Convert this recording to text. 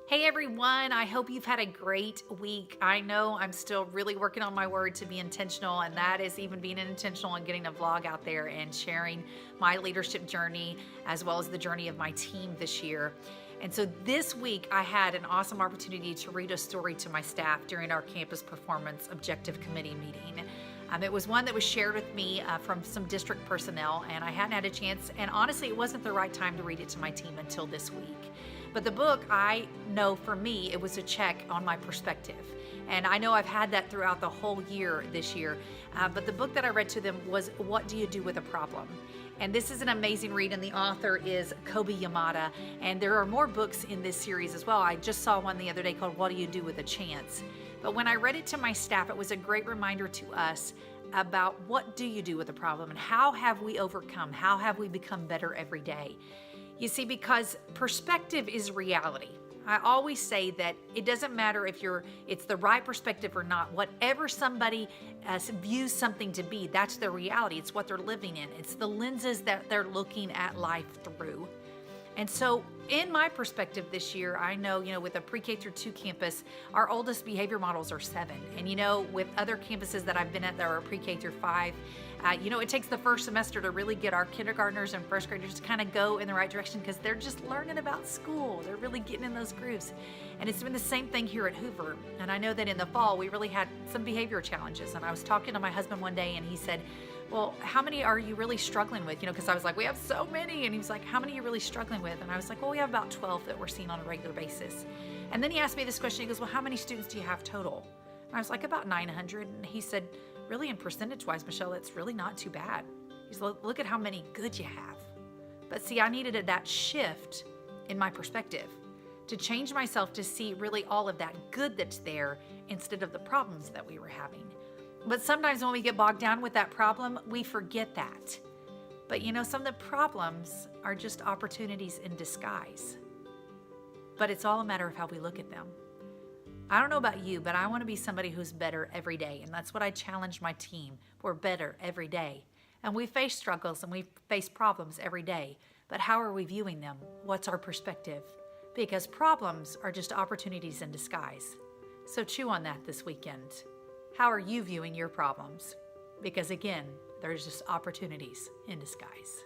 Hey everyone, I hope you've had a great week. I know I'm still really working on my word to be intentional, and that is even being intentional and getting a vlog out there and sharing my leadership journey as well as the journey of my team this year. And so this week, I had an awesome opportunity to read a story to my staff during our campus performance objective committee meeting. It was one that was shared with me from some district personnel, and I hadn't had a chance. And honestly, it wasn't the right time to read it to my team until this week. But the book, I know for me, it was a check on my perspective. And I know I've had that throughout the whole year this year. But the book that I read to them was What Do You Do with a Problem? And this is an amazing read, and the author is Kobe Yamada. And there are more books in this series as well. I just saw one the other day called What Do You Do with a Chance? But when I read it to my staff, it was a great reminder to us about what do you do with a problem and how have we overcome? How have we become better every day? You see, because perspective is reality. I always say that it doesn't matter if it's the right perspective or not. Whatever somebody views something to be, that's their reality. It's what they're living in. It's the lenses that they're looking at life through. And so in my perspective this year, I know, with a pre-K through 2 campus, our oldest behavior models are 7. And, with other campuses that I've been at that are pre-K through 5, it takes the first semester to really get our kindergartners and first graders to kind of go in the right direction because they're just learning about school. They're really getting in those grooves. And it's been the same thing here at Hoover. And I know that in the fall, we really had some behavior challenges. And I was talking to my husband one day and he said, well, how many are you really struggling with? Because I was like, we have so many. And he was like, how many are you really struggling with? And I was like, well, we have about 12 that we're seeing on a regular basis. And then he asked me this question. He goes, well, how many students do you have total? And I was like, about 900. And he said, really, in percentage-wise, Michelle, it's really not too bad. He's like, look at how many good you have. But see, I needed that shift in my perspective to change myself to see really all of that good that's there instead of the problems that we were having. But sometimes when we get bogged down with that problem, we forget that. But some of the problems are just opportunities in disguise. But it's all a matter of how we look at them. I don't know about you, but I want to be somebody who's better every day. And that's what I challenge my team. We're better every day. And we face struggles and we face problems every day. But how are we viewing them? What's our perspective? Because problems are just opportunities in disguise. So chew on that this weekend. How are you viewing your problems? Because again, there's just opportunities in disguise.